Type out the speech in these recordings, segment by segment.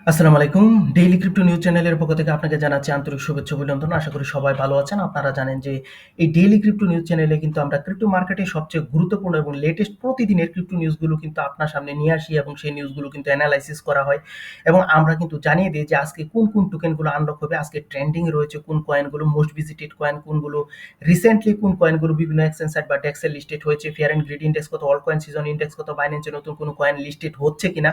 আসসালামু আলাইকুম। Daily crypto news চ্যানেলের পক্ষ থেকে আপনাকে জানাচ্ছি আন্তরিক শুভেচ্ছা অভিনন্দন। আশা করি সবাই ভালো আছেন। আপনারা জানেন যে এই ডেইলি ক্রিপ্টো নিউজ চ্যানেলে কিন্তু আমরা ক্রিপ্টো মার্কেটের সবচেয়ে গুরুত্বপূর্ণ এবং লেটেস্ট প্রতিদিনের ক্রিপ্টো নিউজগুলো কিন্তু আপনার সামনে নিয়ে আসি এবং সেই নিউজগুলো কিন্তু এনালাইসিস করা হয় এবং আমরা কিন্তু জানিয়ে দেই যে আজকে কোন টোকেনগুলো আনলক হবে, আজকে ট্রেন্ডিং এ রয়েছে কোন কয়েনগুলো, মোস্ট ভিজিটেড কয়েন কোনগুলো, রিসেন্টলি কোন কয়েনগুলো বিভিন্ন এক্সচেঞ্জ সাইট বা ডেক্সে লিস্টেড হয়েছে, ফেয়ার অ্যান্ড গ্রিড ইন্ডেক্স কত, অল কয়েন সিজন ইন্ডেক্স কত, বাইন্যান্সে নতুন কোনো কয়েন লিস্টেড হচ্ছে কিনা,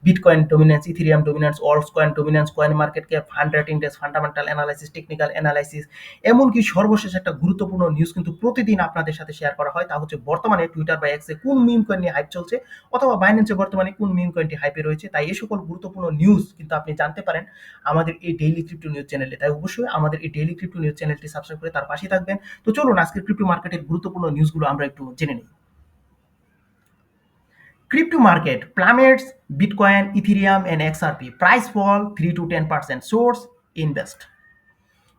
bitcoin dominance, Ethereum dominance, alts coin dominance, coin market cap, 100 index, fundamental analysis, technical analysis, এমনকি সর্বশেষ একটা গুরুত্বপূর্ণ নিউজ কিন্তু প্রতিদিন আপনাদের সাথে শেয়ার করা হয়। তা হচ্ছে বর্তমানে টুইটার বা এক্সে কোন মিম কয়েন নিয়ে হাইপ চলছে অথবা বাইন্যান্সে বর্তমানে কোন মিম কয়েনটি হাইপে রয়েছে। তাই এই সকল গুরুত্বপূর্ণ নিউজ কিন্তু আপনি জানতে পারেন আমাদের এই ডেইলি ক্রিপ্টো নিউজ চ্যানেলে। তাই অবশ্যই আমাদের এই ডেইলি ক্রিপ্টো নিউজ চ্যানেলটি সাবস্ক্রাইব করে তার পাশেই থাকবেন। তো চলুন আজকের ক্রিপ্টো মার্কেটের গুরুত্বপূর্ণ নিউজগুলো আমরা একটু জেনে নিই। Crypto market plummets, Bitcoin, Ethereum, and XRP. Price fall 3 to 10%. Source invest.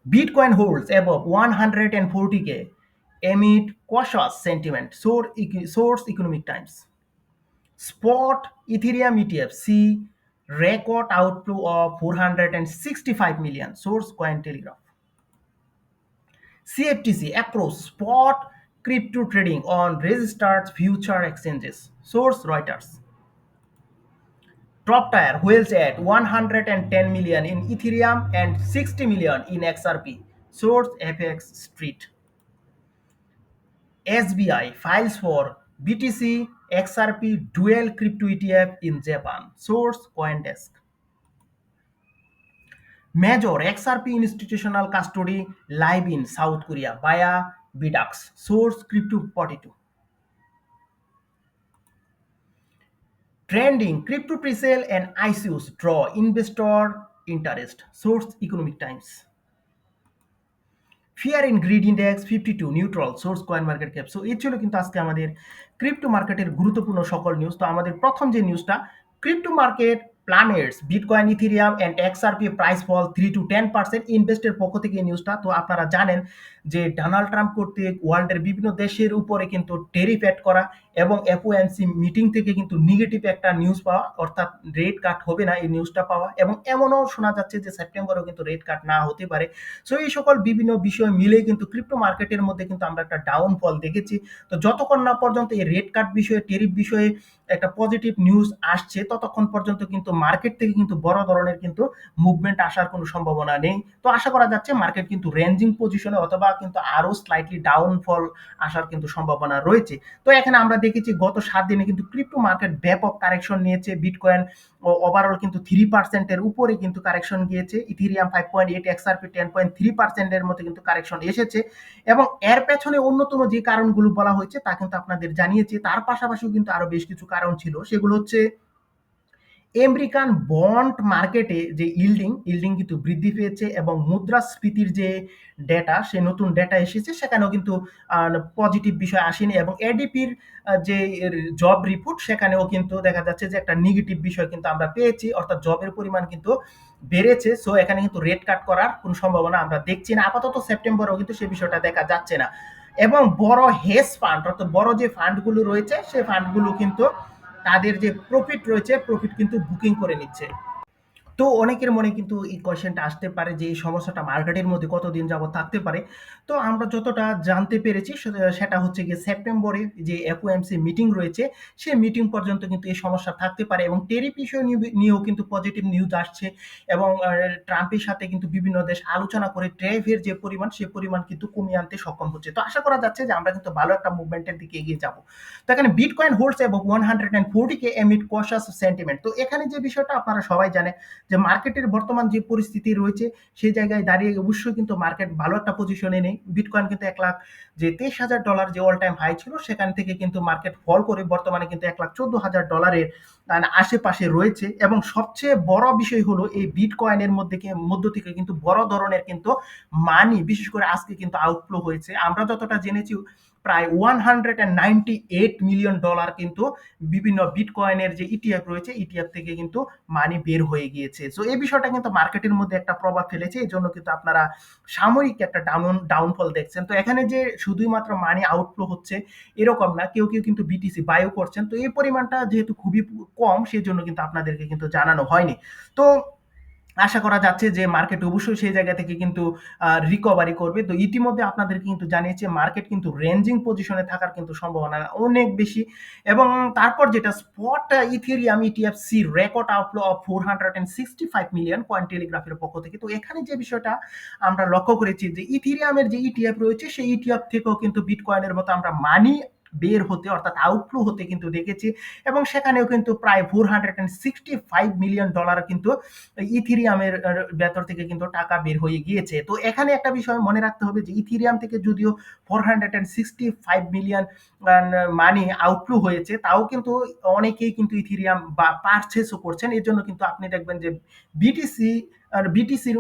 Bitcoin holds above 140k amid cautious sentiment. Source Economic Times. Spot Ethereum ETF see record outflow of 465 million. Source Cointelegraph. CFTC approves spot crypto trading on registered future exchanges. Source Reuters. Proptire whales at 110 million in Ethereum and 60 million in XRP. Source FX Street. SBI files for BTC XRP dual crypto ETF in Japan. Source CoinDesk. Major XRP institutional custody live in South Korea via Bidax. Source Crypto42. Trending crypto presale and ICOs draw investor interest. Source Economic Times. Fear in grid index 52 neutral source coin market cap. So এই ছিল কিন্তু আজকে আমাদের crypto মার্কেটের গুরুত্বপূর্ণ সকল news. তো আমাদের প্রথম যে নিউজটা, crypto market planets bitcoin Ethereum and XRP price fall 3 to 10%। ইনভেস্টের পক্ষ থেকে এই নিউজটা। তো আপনারা জানেন যে ডোনাল্ড ট্রাম্প কর্তৃক ওয়ার্ল্ডের বিভিন্ন দেশের উপরে কিন্তু ট্যারিফ অ্যাড করা এবং এফওএমসি মিটিং থেকে কিন্তু নেগেটিভ একটা নিউজ পাওয়া, অর্থাৎ রেট কাট হবে না এই নিউজটা পাওয়া, এবং এমনও শোনা যাচ্ছে যে সেপ্টেম্বরেও কিন্তু রেট কাট না হতে পারে। সো এই সকল বিভিন্ন বিষয় মিলে কিন্তু ক্রিপ্টো মার্কেটের মধ্যে কিন্তু আমরা একটা ডাউনফল দেখেছি। তো যতক্ষণ না পর্যন্ত এই রেট কাট বিষয়ে, টেরিফ বিষয়ে একটা পজিটিভ নিউজ আসছে ততক্ষণ পর্যন্ত কিন্তু মার্কেট থেকে কিন্তু বড় ধরনের কিন্তু মুভমেন্ট আসার কোনো সম্ভাবনা নেই। তো আশা করা যাচ্ছে মার্কেট কিন্তু রেঞ্জিং পজিশনে অথবা কিন্তু আরো স্লাইটলি ডাউনফল আসার কিন্তু সম্ভাবনা রয়েছে। তো এখানে আমরা দেখেছি গত 7 দিনে কিন্তু ক্রিপ্টো মার্কেট ব্যাপক কারেকশন নিয়েছে। বিটকয়েন ওভারঅল কিন্তু 3% এর উপরে কিন্তু কারেকশন গিয়েছে। ইথেরিয়াম 5.8, এক্সআরপি 10.3% এর মধ্যে কিন্তু কারেকশন এসেছে এবং এর পেছনে অন্যতম যে কারণগুলো বলা হয়েছে তা কিন্তু আপনাদের জানিয়েছি। তার পাশাপাশিও কিন্তু আরো বেশ কিছু কারণ ছিল। সেগুলো হচ্ছে আমেরিকান বন্ড মার্কেটে যে ইল্ডিং কিন্তু বৃদ্ধি পেয়েছে এবং মুদ্রাস্ফীতির যে ডেটা, সে নতুন ডেটা এসেছে সেখানেও কিন্তু পজিটিভ বিষয় আসেনি এবং এডিপির যে জব রিপোর্ট সেখানেও কিন্তু দেখা যাচ্ছে যে একটা নেগেটিভ বিষয় কিন্তু আমরা পেয়েছি, অর্থাৎ জবের পরিমাণ কিন্তু বেড়েছে। সো এখানে কিন্তু রেট কাট করার কোনো সম্ভাবনা আমরা দেখছি না আপাতত। সেপ্টেম্বরেও কিন্তু সে বিষয়টা দেখা যাচ্ছে না এবং বড় হেজ ফান্ড, অর্থাৎ বড় যে ফান্ডগুলো রয়েছে সেই ফান্ডগুলো কিন্তু তাদের যে প্রফিট রয়েছে প্রফিট কিন্তু বুকিং করে নিচ্ছে। তো অনেকের মনে কিন্তু এই কোয়েশ্চেনটা আসতে পারে যে এই সমস্যাটা মার্কেটের মধ্যে কতদিন যাবত থাকতে পারে। তো আমরা যতটা জানতে পেরেছি সেটা হচ্ছে গিয়ে সেপ্টেম্বরে যে এফওএমসি মিটিং রয়েছে সেই মিটিং পর্যন্ত কিন্তু এই সমস্যা থাকতে পারে এবং টেরিফ ইস্যু নিয়েও কিন্তু পজিটিভ নিউজ আসছে এবং ট্রাম্পের সাথে কিন্তু বিভিন্ন দেশ আলোচনা করে ট্যারিফের যে পরিমাণ সেই পরিমাণ কিন্তু কমিয়ে আনতে সক্ষম হচ্ছে। তো আশা করা যাচ্ছে যে আমরা কিন্তু ভালো একটা মুভমেন্টের দিকে এগিয়ে যাব। তো এখানে বিটকয়েন হোল্ডস এবং 140k এমিড কশাস সেন্টিমেন্ট। তো এখানে যে বিষয়টা আপনারা সবাই জানেন যে মার্কেটের বর্তমান যে পরিস্থিতি রয়েছে সেই জায়গায় দাঁড়িয়ে অবশ্যই কিন্তু মার্কেট ভালো একটা পজিশনে নেই। বিটকয়েন কিন্তু 1,23,000 ডলার যে অল টাইম হাই ছিল সেখান থেকে কিন্তু মার্কেট ফল করে বর্তমানে কিন্তু 1,14,000 ডলারের আশেপাশে রয়েছে এবং সবচেয়ে বড় বিষয় হলো এই বিটকয়েনের মধ্য থেকে কিন্তু বড় ধরনের কিন্তু মানি বিশেষ করে আজকে কিন্তু আউটফ্লো হয়েছে। আমরা যতটা জেনেছি প্রায় 198 মিলিয়ন ডলার কিন্তু বিভিন্ন বিটকয়েনের যে ইটিএফ রয়েছে ইটিএফ থেকে কিন্তু মানি বের হয়ে গিয়েছে। সো এই বিষয়টা কিন্তু মার্কেটের মধ্যে একটা প্রভাব ফেলেছে। এই জন্য কিন্তু আপনারা সাময়িক একটা ডাউনফল দেখছেন। তো এখানে যে শুধুই মাত্র মানি আউটফ্লো হচ্ছে এরকম না, কেউ কিন্তু বিটিসি বাইও করছেন। তো এই পরিমাণটা যেহেতু খুবই কম সেই জন্য কিন্তু আপনাদেরকে কিন্তু জানানো হয়নি। তো আশা করা যাচ্ছে যে মার্কেট অবশ্যই সেই জায়গা থেকে কিন্তু রিকভারি করবে। তো ইতিমধ্যে আপনাদেরকে কিন্তু জানিয়েছি মার্কেট কিন্তু রেঞ্জিং পজিশনে থাকার কিন্তু সম্ভাবনা অনেক বেশি। এবং তারপর যেটা spot Ethereum ETFs record outflow of 465 million coin টেলিগ্রাফের পক্ষ থেকে। তো এখানে যে বিষয়টা আমরা লক্ষ্য করেছি যে ইথেরিয়ামের যে ইটিএফ রয়েছে সেই ইটিএফ থেকেও কিন্তু বিটকয়েনের মতো আমরা মানি বের হতে অর্থাৎ আউটফ্লো হতে কিন্তু দেখেছি। এবং সেখানেও কিন্তু প্রায় $465 মিলিয়ন কিন্তু ইথিরিয়ামের ভেতর থেকে কিন্তু টাকা বের হয়ে গিয়েছে। তো এখানে একটা বিষয় মনে রাখতে হবে যে ইথিরিয়াম থেকে যদিও 465 মিলিয়ন মানি আউটফ্লো হয়েছে, তাও কিন্তু অনেকেই কিন্তু ইথিরিয়াম বা পারচেসও করছেন। এর জন্য কিন্তু আপনি দেখবেন যে বিটিসি আর বিটিসির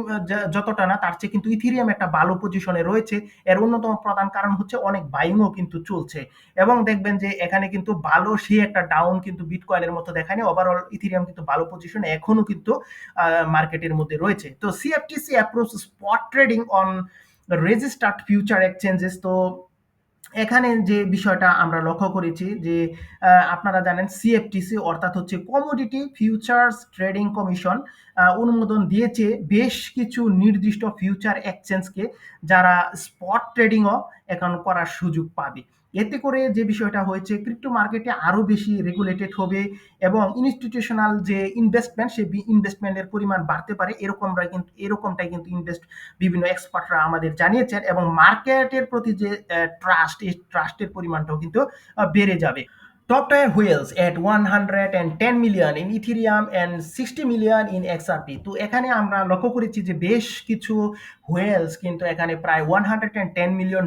যতটা না তার চেয়ে কিন্তু ইথিরিয়াম একটা ভালো পজিশনে রয়েছে। এর অন্যতম প্রধান কারণ হচ্ছে অনেক বাইংও কিন্তু চলছে। এবং দেখবেন যে এখানে কিন্তু ভালো সে একটা ডাউন কিন্তু বিটকয়েনের মতো দেখায়নি। ওভারঅল ইথেরিয়াম কিন্তু ভালো পজিশনে এখনো কিন্তু মার্কেটের মধ্যে রয়েছে। তো CFTC approach spot trading on registered future exchanges. তো এখানে যে বিষয়টা আমরা লক্ষ্য করেছি যে আপনারা জানেন সিএফটিসি অর্থাৎ হচ্ছে কমোডিটি ফিউচার্স ট্রেডিং কমিশন অনুমোদন দিয়েছে বেশ কিছু নির্দিষ্ট ফিউচার এক্সচেঞ্জকে, যারা স্পট ট্রেডিংও এখন করার সুযোগ পাবে। এতে করে যে বিষয়টা হয়েছে ক্রিপ্টো মার্কেটে আরো বেশি রেগুলেটেড হবে এবং ইনস্টিটিউশনাল যে ইনভেস্টমেন্ট সেই ইনভেস্টমেন্টের পরিমাণ বাড়তে পারে, এরকমটাই কিন্তু বিভিন্ন এক্সপার্টরা আমাদের জানিয়েছেন। এবং মার্কেটের প্রতি যে ট্রাস্ট, এই ট্রাস্টের পরিমাণটাও কিন্তু বেড়ে যাবে। Top tier whales at 110 million in Ethereum and 60 million in XRP. তো এখানে আমরা লক্ষ্য করেছি যে বেশ কিছু হোয়েলস কিন্তু এখানে প্রায় $110 মিলিয়ন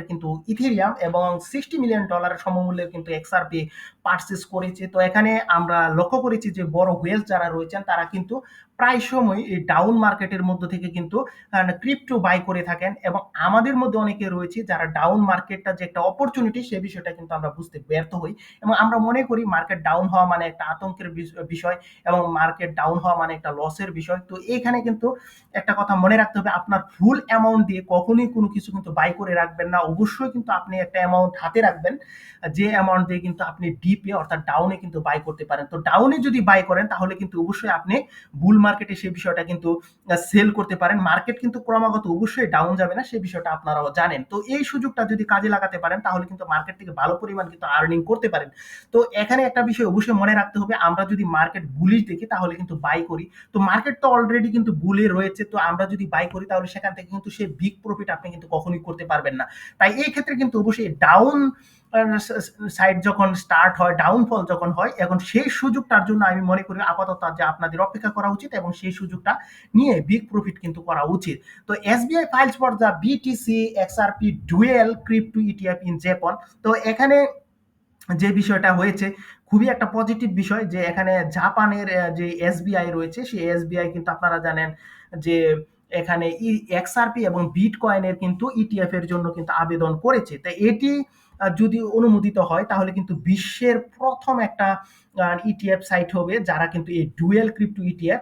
কিন্তু ইথেরিয়াম এবং $60 মিলিয়ন সমমূল্যের কিন্তু এক্সআরপি পারচেস করেছে। তো এখানে আমরা লক্ষ্য করেছি যে বড় হোয়েলস যারা রয়েছেন তারা কিন্তু প্রায় সময় এই ডাউন মার্কেটের মধ্যে থেকে কিন্তু ক্রিপ্টো বাই করে থাকেন। এবং আমাদের মধ্যে অনেকে রয়েছে যারা ডাউন মার্কেটটা যে একটা অপরচুনিটি সে বিষয়টা কিন্তু আমরা বুঝতে ব্যর্থ হই। এবং আমরা মনে করি মার্কেট ডাউন হওয়া মানে একটা আতঙ্কের বিষয় এবং মার্কেট ডাউন হওয়া মানে একটা লসের বিষয়। তো এইখানে কিন্তু একটা কথা মনে রাখতে হবে, আপনার ফুল অ্যামাউন্ট দিয়ে কখনোই কোনো কিছু কিন্তু বাই করে রাখবেন না। অবশ্যই কিন্তু আপনি একটা অ্যামাউন্ট হাতে রাখবেন, যে অ্যামাউন্ট দিয়ে কিন্তু আপনি ডিপে অর্থাৎ ডাউনে কিন্তু বাই করতে পারেন। তো ডাউনে যদি বাই করেন তাহলে কিন্তু অবশ্যই আপনি বুল মার্কেটে সেই বিষয়টা কিন্তু সেল করতে পারেন। মার্কেট কিন্তু ক্রমাগত অবশ্যই ডাউন যাবে না, সেই বিষয়টা আপনারাও জানেন। তো এই সুযোগটা যদি কাজে লাগাতে পারেন তাহলে কিন্তু মার্কেট থেকে ভালো পরিমাণ কিন্তু আর্নিং করতে পারেন। তো এখানে একটা বিষয় অবশ্যই মনে রাখতে হবে, আমরা যদি মার্কেট বুলিশ দেখি তাহলে কিন্তু বাই করি। তো মার্কেট তো অলরেডি কিন্তু বুলে রয়েছে, তো আমরা যদি বাই করি তাহলে সেখান থেকে কিন্তু সেই বিগ প্রফিট আপনি কিন্তু কখনোই করতে পারবেন না। তাই এই ক্ষেত্রে কিন্তু অবশ্যই ডাউন সাইড যখন স্টার্ট হয়, ডাউনফল যখন হয়, এখন সেই সুযোগটার জন্য আমি মনে করি আপাতত যে আপনাদের অপেক্ষা করা উচিত এবং সেই সুযোগটা নিয়ে বিগ প্রফিট কিন্তু করা উচিত। তো SBI files for the BTC XRP dual crypto ETF in Japan. তো এখানে যে বিষয়টা হয়েছে খুবই একটা পজিটিভ বিষয় যে এখানে জাপানের যে এসবিআই রয়েছে সেই এসবিআই কিন্তু আপনারা জানেন যে এখানে এক্সআরপি এবং বিটকয়েনের কিন্তু ইটিএফ এর জন্য কিন্তু আবেদন করেছে। তাই এটি যদি অনুমোদিত হয় তাহলে কিন্তু বিশ্বের প্রথম একটা ইটিএফ সাইট হবে যারা কিন্তু এই ডুয়েল ক্রিপ্টো ইটিএফ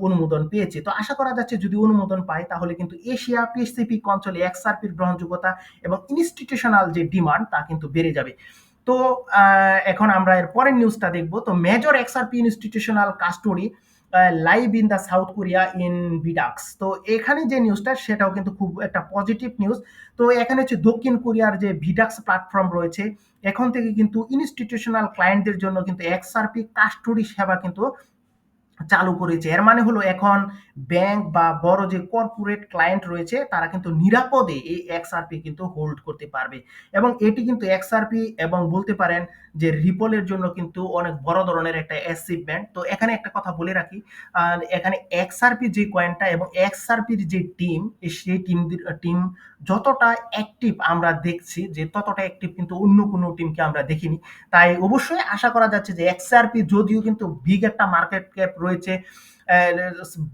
অনুমোদন পেয়েছে। তো আশা করা যাচ্ছে যদি অনুমোদন পায় তাহলে কিন্তু এশিয়া প্যাসিফিক অঞ্চলে এক্সআরপির গ্রহণযোগ্যতা এবং ইনস্টিটিউশনাল যে ডিমান্ড তা কিন্তু বেড়ে যাবে। তো এখন আমরা এর পরের নিউজটা দেখব। তো major XRP institutional custody live in the South Korea in BDACS. তো এখানে যে নিউজটা সেটাও কিন্তু খুব একটা পজিটিভ নিউজ। তো এখানে হচ্ছে দক্ষিণ কোরিয়ার যে ভিডাক্স প্ল্যাটফর্ম রয়েছে এখন থেকে কিন্তু ইনস্টিটিউশনাল ক্লায়েন্টদের জন্য কিন্তু এক্সআরপি কাস্টোডি সেবা কিন্তু চালু করেছে। এর মানে হলো এখন ব্যাংক বা বড় যে কর্পোরেট ক্লায়েন্ট রয়েছে তারা কিন্তু নিরাপদে এই এক্সআরপি কিন্তু হোল্ড করতে পারবে। এবং এটি কিন্তু এক্সআরপি এবং বলতে পারেন যে রিপলের জন্য কিন্তু অনেক বড় ধরনের একটা অ্যাচিভমেন্ট। তো এখানে একটা কথা বলে রাখি, এখানে এক্সআরপি যে কয়েনটা এবং এক্সআরপির যে টিম সেই টিম যতটা অ্যাক্টিভ আমরা দেখছি যে ততটা অ্যাক্টিভ কিন্তু অন্য কোনো টিমকে আমরা দেখিনি। তাই অবশ্যই আশা করা যাচ্ছে যে এক্সআরপি যদিও কিন্তু বিগ একটা মার্কেট ক্যাপ রয়েছে,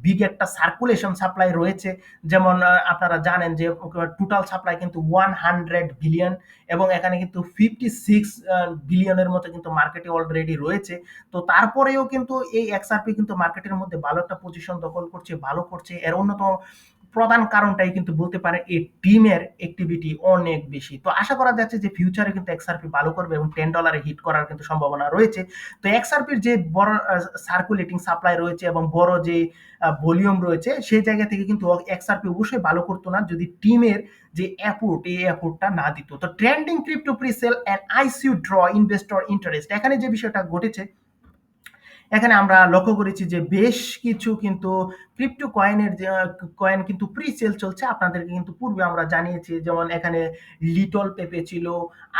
বিগ একটা সার্কুলেশন সাপ্লাই রয়েছে, যেমন আপনারা জানেন যে টোটাল সাপ্লাই কিন্তু 100 বিলিয়ন এবং এখানে কিন্তু 56 বিলিয়নের মতো কিন্তু মার্কেটে অলরেডি রয়েছে। তো তারপরেও কিন্তু এই এক্সআরপি কিন্তু মার্কেটের মধ্যে ভালো একটা পজিশন দখল করছে, ভালো করছে। এর অন্যতম প্রধান কারণটাই কিন্তু বলতে পারেন এই টিমের অ্যাক্টিভিটি অনেক বেশি। তো আশা করা যাচ্ছে যে ফিউচারে কিন্তু XRP ভালো করবে এবং $10 হিট করার কিন্তু সম্ভাবনা রয়েছে। তো XRPর যে বড় সার্কুলেটিং সাপ্লাই রয়েছে এবং বড় যে ভলিউম রয়েছে সেই জায়গা থেকে কিন্তু XRP অবশ্যই ভালো করতো না যদি টিমের যে এফোর্ট এই এফোর্টটা না দিত। তো trending crypto presale and ICU draw investor interest, এখানে যে বিষয়টা ঘটেছে এখানে আমরা লক্ষ্য করেছি যে বেশ কিছু কিন্তু ক্রিপ্টো কয়েনের যে কয়েন কিন্তু প্রি সেল চলছে। আপনাদেরকে কিন্তু পূর্বে আমরা জানিয়েছি, যেমন এখানে লিটল পেপে ছিল,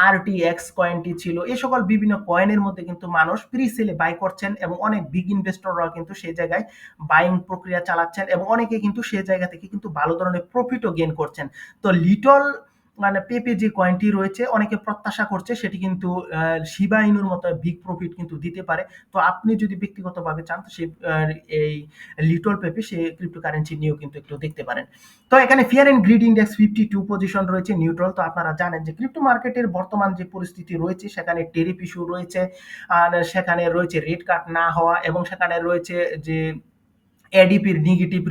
আরটিএক্স কয়েনটি ছিল। এই সকল বিভিন্ন কয়েনের মধ্যে কিন্তু মানুষ প্রি সেলে বাই করছেন এবং অনেক বিগ ইনভেস্টররা কিন্তু সেই জায়গায় বাইং প্রক্রিয়া চালাচ্ছেন এবং অনেকে কিন্তু সেই জায়গা থেকে কিন্তু ভালো ধরনের প্রফিটও গেইন করছেন। তো লিটল মানে পেপে যে কয়েনটি রয়েছে অনেকে প্রত্যাশা করছে সেটি কিন্তু শিবা ইনুর মতো বিগ প্রফিট কিন্তু দিতে পারে। তো আপনি যদি ব্যক্তিগতভাবে চান তো সেই এই লিটল পেপে সে ক্রিপ্টোকারেন্সি নিয়েও কিন্তু একটু দেখতে পারেন। তো এখানে fear and greed index 52 position রয়েছে নিউট্রাল। তো আপনারা জানেন যে ক্রিপ্টো মার্কেটের বর্তমান যে পরিস্থিতি রয়েছে সেখানে টেরিফ ইস্যু রয়েছে, আর সেখানে রয়েছে রেট কাট না হওয়া এবং সেখানে রয়েছে যে এডিপির নেগেটিভ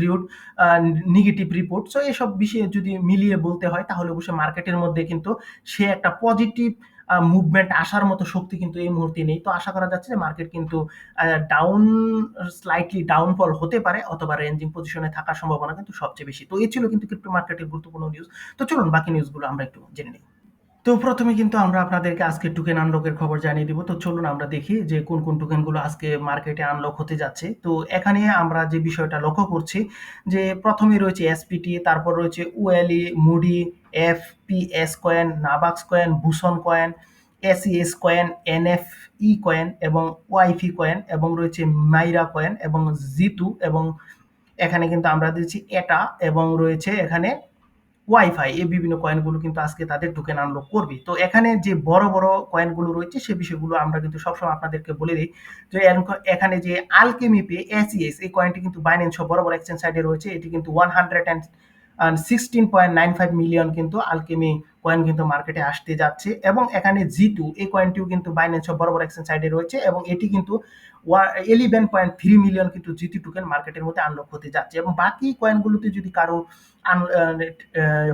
রিপোর্ট। সো এসব বিষয়ে যদি মিলিয়ে বলতে হয় তাহলে অবশ্যই মার্কেটের মধ্যে কিন্তু সে একটা পজিটিভ মুভমেন্ট আসার মতো শক্তি কিন্তু এই মুহূর্তে নেই। তো আশা করা যাচ্ছে যে মার্কেট কিন্তু ডাউন স্লাইটলি ডাউনফল হতে পারে অথবা রেঞ্জিং পজিশনে থাকার সম্ভাবনা কিন্তু সবচেয়ে বেশি। তো এই ছিল কিন্তু ক্রিপ্টো মার্কেটের গুরুত্বপূর্ণ নিউজ। তো চলুন বাকি নিউজগুলো আমরা একটু জেনে নিই। তো প্রথমে কিন্তু আমরা আপনাদেরকে আজকে টোকেন আনলকের খবর জানিয়ে দিব। তো চলুন আমরা দেখি যে কোন কোন টোকেনগুলো আজকে মার্কেটে আনলক হতে যাচ্ছে। তো এখানে আমরা যে বিষয়টা লক্ষ্য করছি যে প্রথমে রয়েছে এসপিটি, তারপর রয়েছে ওএলই, মুডি, FPS coin, Nabox coin, Busan coin, SES coin, NFE coin এবং ওয়াইফি কয়েন এবং রয়েছে মাইরা কয়েন এবং জিতু এবং এখানে কিন্তু আমরা দিচ্ছি এটা এবং রয়েছে এখানে ওয়াইফাই। এই বিভিন্ন কয়েনগুলো কিন্তু আজকে তাদের টোকেন আনলক করবে। তো এখানে যে বড় বড় কয়েনগুলো রয়েছে সে বিষয়গুলো আমরা কিন্তু সবসময় আপনাদেরকে বলে দিই যে এখানে যে আলকেমি পে এসইএস এই কয়েনটি কিন্তু বাইন্যান্স সহ বড় বড় এক্সচেঞ্জ সাইটে রয়েছে। এটি কিন্তু 116.95 মিলিয়ন কিন্তু আলকেমি কয়েন কিন্তু মার্কেটে আসতে যাচ্ছে এবং এখানে জি2 এই কয়েনটিও কিন্তু বাইন্যান্স সহ বড় বড় এক্সচেঞ্জ সাইটে রয়েছে এবং এটি কিন্তু 11.3 মিলিয়ন কিন্তু জিটি টোকেন মার্কেটের মধ্যে আনলক হতে যাচ্ছে এবং বাকি কয়েনগুলোতে যদি কারো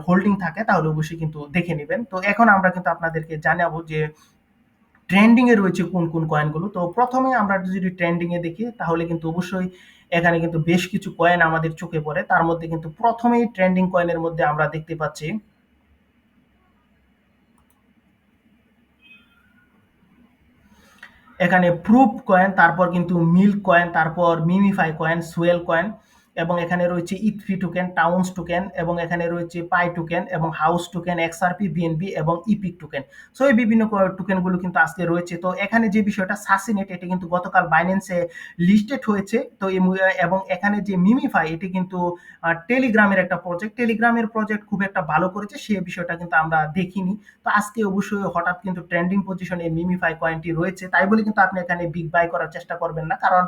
হোল্ডিং থাকে তাহলে অবশ্যই কিন্তু দেখে নেবেন। তো এখন আমরা কিন্তু আপনাদেরকে জানাবো যে ট্রেন্ডিং এ রয়েছে কোন কোন কয়েনগুলো। তো প্রথমে আমরা যদি ট্রেন্ডিং এ দেখি তাহলে কিন্তু অবশ্যই এখানে কিন্তু বেশ কিছু কয়েন আমাদের চোখে পড়ে। তার মধ্যে কিন্তু প্রথমেই ট্রেন্ডিং কয়েনের মধ্যে আমরা দেখতে পাচ্ছি এখানে প্রুফ কয়েন, তারপর কিন্তু মিল্ক কয়েন, তারপর মিমিফাই কয়েন, সুয়েল কয়েন এবং এখানে রয়েছে ইথফি টোকেন, টাউন্স টোকেন এবং এখানে রয়েছে পাই টোকেন এবং হাউস টোকেন, এক্সআরপি, বিএনবি এবং ইপিক টোকেন। সো এই বিভিন্ন টোকেনগুলো কিন্তু আজকে রয়েছে। তো এখানে যে বিষয়টা সাসিনেট এটা কিন্তু গতকাল বাইন্যান্সে লিস্টেড হয়েছে। তো এবং এখানে যে মিমিফাই এটি কিন্তু টেলিগ্রামের একটা প্রজেক্ট। টেলিগ্রামের প্রজেক্ট খুব একটা ভালো করেছে সে বিষয়টা কিন্তু আমরা দেখিনি। তো আজকে অবশ্যই হঠাৎ কিন্তু ট্রেন্ডিং পজিশনে মিমিফাই কয়েনটি রয়েছে। তাই বলে কিন্তু আপনি এখানে বিগ বাই করার চেষ্টা করবেন না। কারণ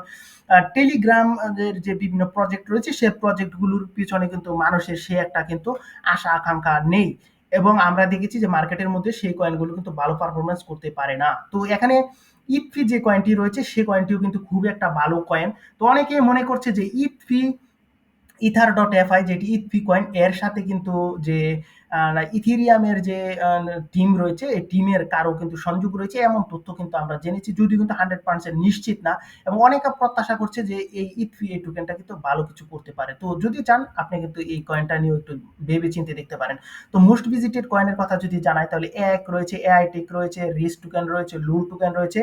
টেলিগ্রাম এর যে বিভিন্ন প্রজেক্ট রয়েছে সে প্রজেক্টগুলোর পিছনে কিন্তু মানুষের সে একটা কিন্তু আশা আকাঙ্ক্ষা নেই এবং আমরা দেখেছি যে মার্কেটের মধ্যে সেই কয়েনগুলো কিন্তু ভালো পারফরমেন্স করতে পারে না। তো এখানে ইথফি যে কয়েনটি রয়েছে সে কয়েনটিও কিন্তু খুব একটা ভালো কয়েন। তো অনেকে মনে করছে যে ইথফি ইথার ডট এফআই যেটি ইথফি কয়েন এর সাথে কিন্তু যে ইথিরিয়ামের যে টিম রয়েছে এই টিমের কারো কিন্তু সংযোগ রয়েছে এমন তথ্য কিন্তু আমরা জেনেছি, যদিও কিন্তু 100% নিশ্চিত না এবং অনেকে প্রত্যাশা করছে যে এই ইথফি এই টোকেনটা কিন্তু ভালো কিছু করতে পারে। তো যদি চান আপনি কিন্তু এই কয়েনটা নিয়ে একটু ভেবে চিন্তে দেখতে পারেন। তো মোস্ট ভিজিটেড কয়েনের কথা যদি জানাই তাহলে এক রয়েছে, এআইটেক রয়েছে, রিস টোকেন রয়েছে, লুর টোকেন রয়েছে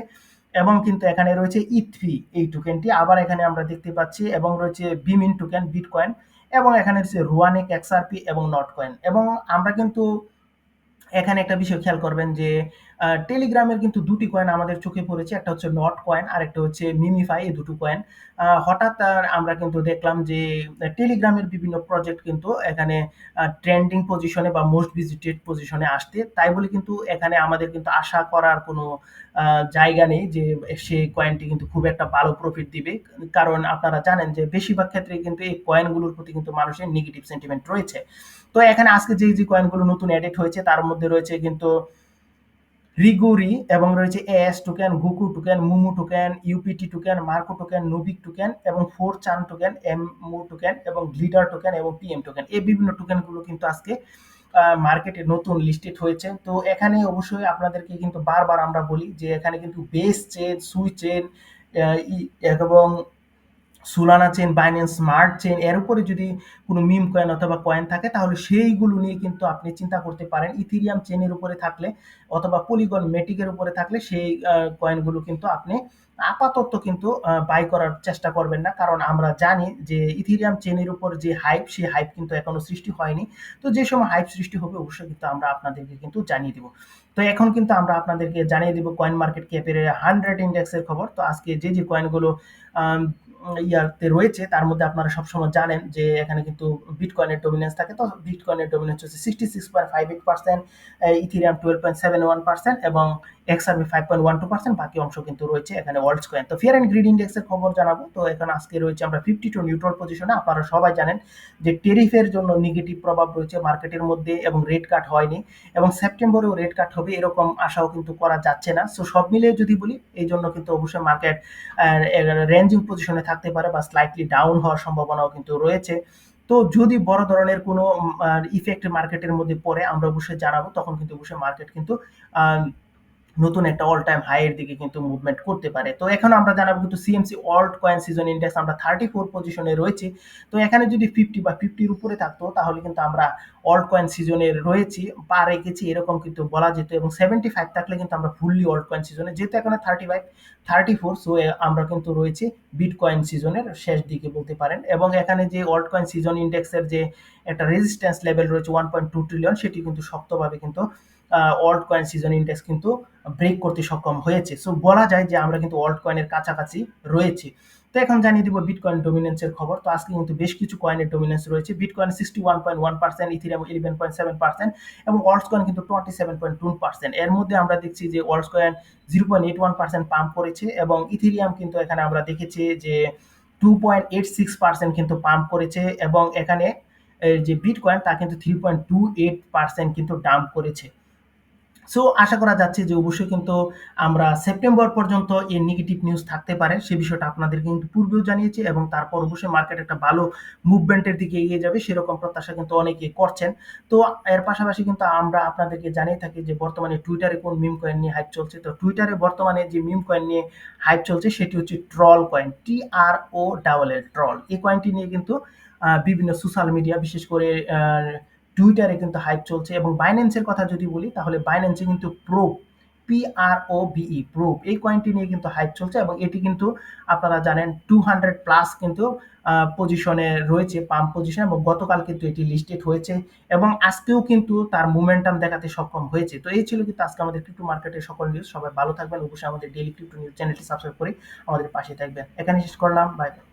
এবং কিন্তু এখানে রয়েছে ইথফি এই টোকেনটি আবার এখানে আমরা দেখতে পাচ্ছি এবং রয়েছে বিমিন টোকেন, বিটকয়েন এবং এখানে রয়েছে রুয়ানিক, এক্সআরপি এবং নট কয়েন এবং আমরা কিন্তু এখানে একটা বিষয় খেয়াল করবেন যে টেলিগ্রামের কিন্তু দুটি কয়েন আমাদের চোখে পড়েছে, একটা হচ্ছে নট কয়েন আর একটা হচ্ছে মিমিফাই। এই দুটো কয়েন হঠাৎ আমরা কিন্তু দেখলাম যে টেলিগ্রামের বিভিন্ন প্রজেক্ট কিন্তু এখানে ট্রেন্ডিং পজিশনে বা মোস্ট ভিজিটেড পজিশনে আসতে, তাই বলে কিন্তু এখানে আমাদের কিন্তু আশা করার কোনো জায়গা নেই যে সেই কয়েনটি কিন্তু খুব একটা ভালো প্রফিট দিবে। কারণ আপনারা জানেন যে বেশিরভাগ ক্ষেত্রে কিন্তু এই কয়েনগুলোর প্রতি কিন্তু মানুষের নেগেটিভ সেন্টিমেন্ট রয়েছে। তো এখানে আজকে যে কয়েনগুলো নতুন এডিট হয়েছে তার মধ্যে রয়েছে কিন্তু রিগুরি এবং রয়েছে AS token, Goku token, Mumu token, UPT token, Marco token, নোবিক টোকেন এবং ফোর চান টোকেন, এমমু টোকেন এবং গ্লিটার টোকেন এবং পিএম টোকেন। এই বিভিন্ন টোকেনগুলো কিন্তু আজকে মার্কেটে নতুন লিস্টেড হয়েছে। তো এখানে অবশ্যই আপনাদেরকে কিন্তু বারবার আমরা বলি যে এখানে কিন্তু বেস চেন, সুই চেন এবং Solana chain, Binance smart chain এর উপরে যদি কোনো মিম কয়েন অথবা কয়েন থাকে তাহলে সেইগুলো নিয়ে কিন্তু আপনি চিন্তা করতে পারেন। ইথেরিয়াম চেনের উপরে থাকলে অথবা পলিগন মেটিকের উপরে থাকলে সেই কয়েনগুলো কিন্তু আপনি আপাতত কিন্তু বাই করার চেষ্টা করবেন না, কারণ আমরা জানি যে ইথেরিয়াম চেনের উপর যে হাইপ, সেই হাইপ কিন্তু এখনো সৃষ্টি হয়নি। তো যে সময় হাইপ সৃষ্টি হবে অবশ্যই কিন্তু আমরা আপনাদেরকে কিন্তু জানিয়ে দিব। তো এখন কিন্তু আমরা আপনাদেরকে জানিয়ে দিব কয়েন মার্কেট ক্যাপের 100 ইন্ডেক্সের খবর। তো আজকে যে কয়েনগুলো ইয়াতে রয়েছে তার মধ্যে আপনারা সবসময় জানেন যে এখানে কিন্তু বিটকয়েনের ডমিনেন্স থাকে। তো বিটকয়েনের ডমিনেন্স হচ্ছে 66.58%, ইথেরিয়াম 12.71% এবং এক্সআরপি 5.12%। বাকি অংশ কিন্তু রয়েছে এখানে ওয়ার্ল্ডস কয়েন। তো ফিয়ার অ্যান্ড গ্রিড ইন্ডেক্সের খবর জানাবো। তো এখন আজকে রয়েছে আমরা 52 নিউট্রাল পজিশনে। আপনারা সবাই জানেন যে টেরিফের জন্য নেগেটিভ প্রভাব রয়েছে মার্কেটের মধ্যে এবং রেট কাট হয়নি এবং সেপ্টেম্বরেও রেট কাট হবে এরকম আশাও কিন্তু করা যাচ্ছে না। সো সব মিলিয়ে যদি বলি এই জন্য কিন্তু অবশ্যই মার্কেট রেঞ্জিং পজিশনে থাকতে পারে বা স্লাইটলি ডাউন হওয়ার সম্ভাবনাও কিন্তু রয়েছে। তো যদি বড় ধরনের কোনো ইফেক্ট মার্কেটের মধ্যে পড়ে আমরা অবশ্যই জানাবো, তখন কিন্তু অবশ্যই মার্কেট কিন্তু নতুন একটা অল টাইম হাই এর দিকে কিন্তু মুভমেন্ট করতে পারে। তো এখন আমরা জানাবো কিন্তু CMC altcoin season index আমরা 34 পজিশনে রয়েছি। তো এখানে যদি 50 বা 50 এর উপরে থাকতো তাহলে কিন্তু আমরা অল্ট কয়েন সিজনে রয়েছি, পা রেখেছি এরকম কিন্তু বলা যেত এবং 75 থাকলে কিন্তু আমরা ফুললি অল্ট কয়েন সিজনে, যেহেতু এখানে 35 34, সো আমরা কিন্তু রয়েছি বিটকয়েন সিজনের শেষ দিকে বলতে পারেন। এবং এখানে যে অল্ট কয়েন সিজন ইন্ডেক্সের যে একটা রেজিস্ট্যান্স লেভেল রয়েছে 1.2 ট্রিলিয়ন, সেটি কিন্তু শক্তভাবে কিন্তু অল্ট কয়েন সিজন ইন্ডেক্স কিন্তু ব্রেক করতে সক্ষম হয়েছে। সো বলা যায় যে আমরা কিন্তু অল্ট কয়েনের কাছাকাছি রয়েছি। তো এখন জানিয়ে দিব বিটকয়েন ডমিনেন্সের খবর। তো আজকে কিন্তু বেশ কিছু কয়েনের ডমিনেন্স রয়েছে। বিটকয়েন 61.1%, ইথেরিয়াম 11.7% এবং অল্টস কয়েন কিন্তু 27.2%। এর মধ্যে আমরা দেখছি যে অল্টস কয়েন 0.81% পাম্প করেছে এবং ইথেরিয়াম কিন্তু এখানে আমরা দেখেছি যে 2.86% কিন্তু পাম্প করেছে এবং এখানে যে বিটকয়েন তা কিন্তু 3.28% কিন্তু ডাম্প করেছে। সো আশা করা যাচ্ছে যে অবশ্যই কিন্তু আমরা সেপ্টেম্বর পর্যন্ত এই নেগেটিভ নিউজ থাকতে পারে, সে বিষয়টা আপনাদের কিন্তু পূর্বেও জানিয়েছি এবং তারপর অবশ্যই মার্কেট একটা ভালো মুভমেন্টের দিকে এগিয়ে যাবে সেরকম প্রত্যাশা কিন্তু অনেকেই করছেন। তো এর পাশাপাশি কিন্তু আমরা আপনাদেরকে জানিয়ে থাকি যে বর্তমানে টুইটারে কোন মিম কয়েন নিয়ে হাইপ চলছে। তো টুইটারে বর্তমানে যে মিম কয়েন নিয়ে হাইপ চলছে সেটি হচ্ছে ট্রল কয়েন, TROLL ট্রল। এই কয়েনটি নিয়ে কিন্তু বিভিন্ন সোশ্যাল মিডিয়া বিশেষ করে টুইটারে কিন্তু হাইপ চলছে এবং বাইন্যান্সের কথা যদি বলি তাহলে বাইন্যান্সে কিন্তু প্রোব, PROVE প্রোব এই কয়েনটি নিয়ে কিন্তু হাইপ চলছে এবং এটি কিন্তু আপনারা জানেন 200 প্লাস কিন্তু পজিশনে রয়েছে, পাম্প পজিশন, এবং গতকাল কিন্তু এটি লিস্টেড হয়েছে এবং আজকেও কিন্তু তার মোমেন্টাম দেখাতে সক্ষম হয়েছে। তো এই ছিল কিন্তু আজকে আমাদের ক্রিপ্টো মার্কেটের সকল নিউজ। সবাই ভালো থাকবেন, অবশ্যই আমাদের ডেইলি ক্রিপ্টো নিউজ চ্যানেলটি সাবস্ক্রাইব করে আমাদের পাশে থাকবেন। এখানে শেষ করলাম, বাই বাই।